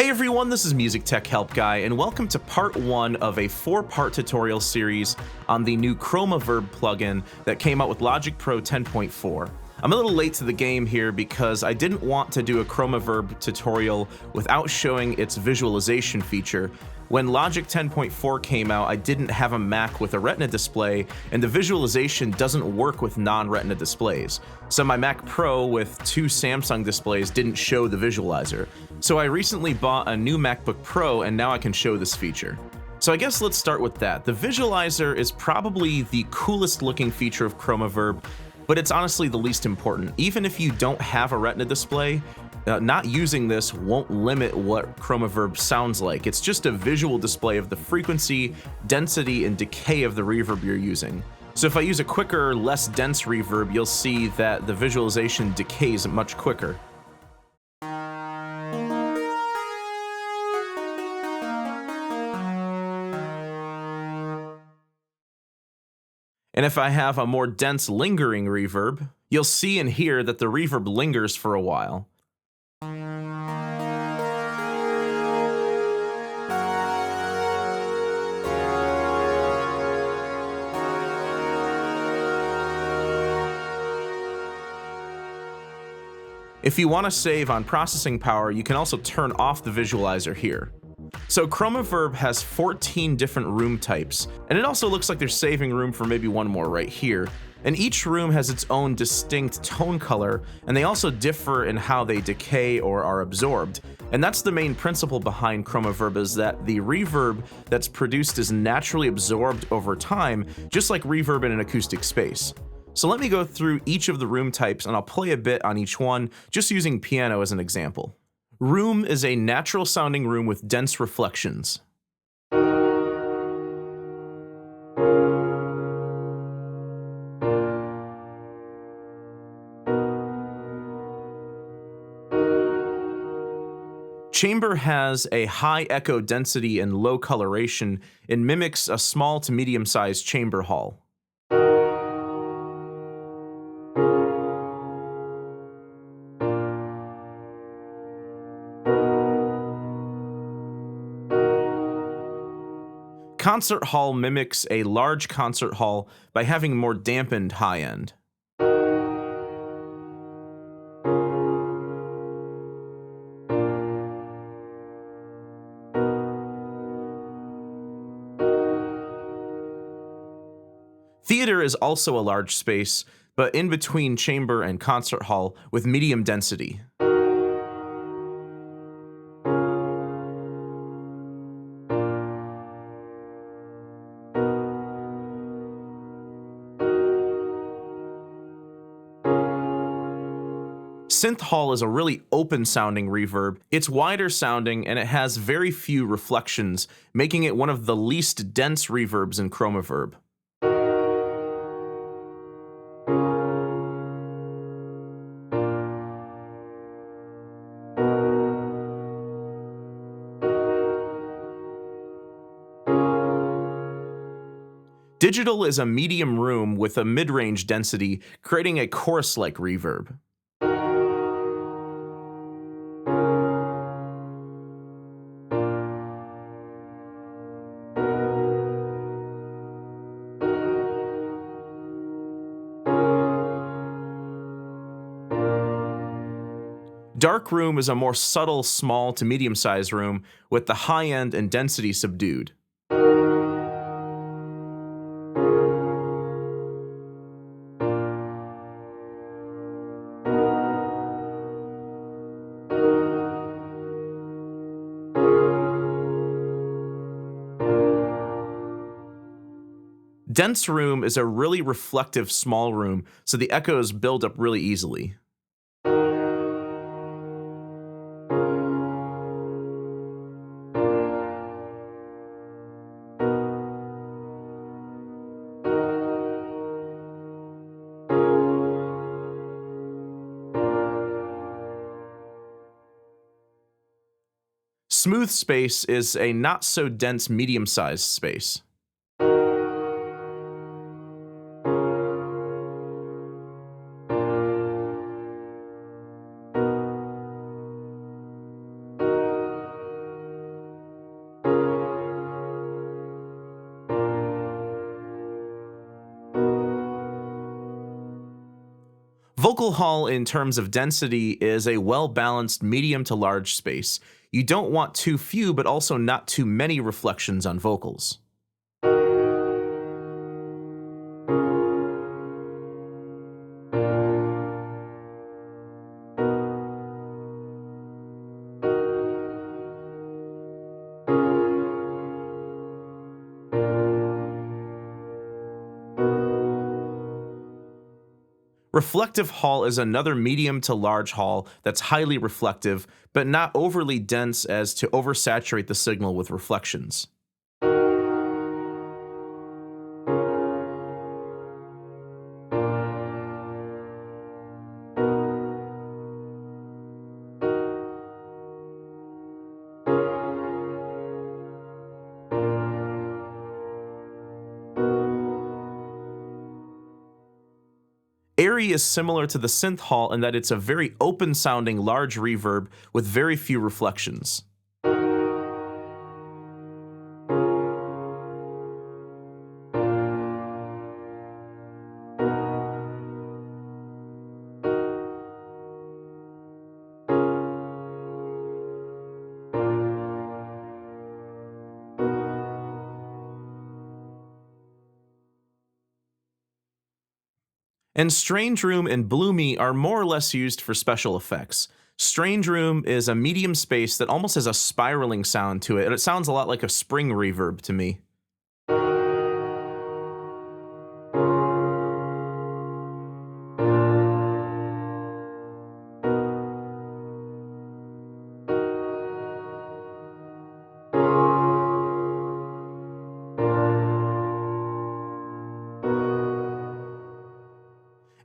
Hey everyone, this is MusicTechHelpGuy, and welcome to part 1 of a 4-part tutorial series on the new CHROMAVERB plugin that came out with Logic Pro 10.4. I'm a little late to the game here because I didn't want to do a CHROMAVERB tutorial without showing its visualization feature. When Logic 10.4 came out, I didn't have a Mac with a Retina display, and the visualization doesn't work with non-Retina displays. So my Mac Pro with 2 Samsung displays didn't show the visualizer. So I recently bought a new MacBook Pro, and now I can show this feature. So I guess let's start with that. The visualizer is probably the coolest looking feature of CHROMAVERB, but it's honestly the least important. Even if you don't have a Retina display, not using this won't limit what CHROMAVERB sounds like. It's just a visual display of the frequency, density, and decay of the reverb you're using. So if I use a quicker, less dense reverb, you'll see that the visualization decays much quicker. And if I have a more dense lingering reverb, you'll see and hear that the reverb lingers for a while. If you want to save on processing power, you can also turn off the visualizer here. So CHROMAVERB has 14 different room types, and it also looks like they're saving room for maybe one more right here. And each room has its own distinct tone color, and they also differ in how they decay or are absorbed. And that's the main principle behind CHROMAVERB, is that the reverb that's produced is naturally absorbed over time, just like reverb in an acoustic space. So let me go through each of the room types, and I'll play a bit on each one, just using piano as an example. Room is a natural sounding room with dense reflections. Chamber has a high echo density and low coloration and mimics a small to medium-sized chamber hall. Concert hall mimics a large concert hall by having more dampened high end. Theater is also a large space, but in between chamber and concert hall with medium density. Synth Hall is a really open sounding reverb. It's wider sounding and it has very few reflections, making it one of the least dense reverbs in CHROMAVERB. Digital is a medium room with a mid-range density, creating a chorus-like reverb. Darkroom is a more subtle, small to medium-sized room with the high end and density subdued. Dents Room is a really reflective small room, so the echoes build up really easily. Smooth space is a not so dense medium-sized space. Vocal hall in terms of density is a well-balanced medium to large space. You don't want too few, but also not too many reflections on vocals. Reflective hall is another medium to large hall that's highly reflective, but not overly dense as to oversaturate the signal with reflections. Airy is similar to the Synth Hall in that it's a very open-sounding large reverb with very few reflections. And Strange Room and Bloomy are more or less used for special effects. Strange Room is a medium space that almost has a spiraling sound to it, and it sounds a lot like a spring reverb to me.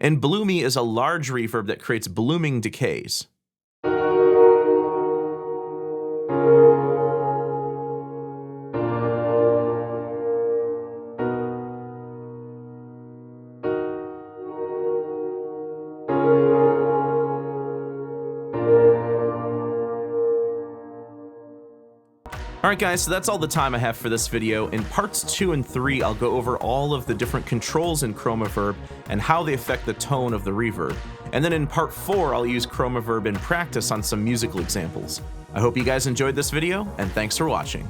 And Bloomy is a large reverb that creates blooming decays. Alright guys, so that's all the time I have for this video. In parts 2 and 3, I'll go over all of the different controls in CHROMAVERB and how they affect the tone of the reverb. And then in part 4, I'll use CHROMAVERB in practice on some musical examples. I hope you guys enjoyed this video, and thanks for watching.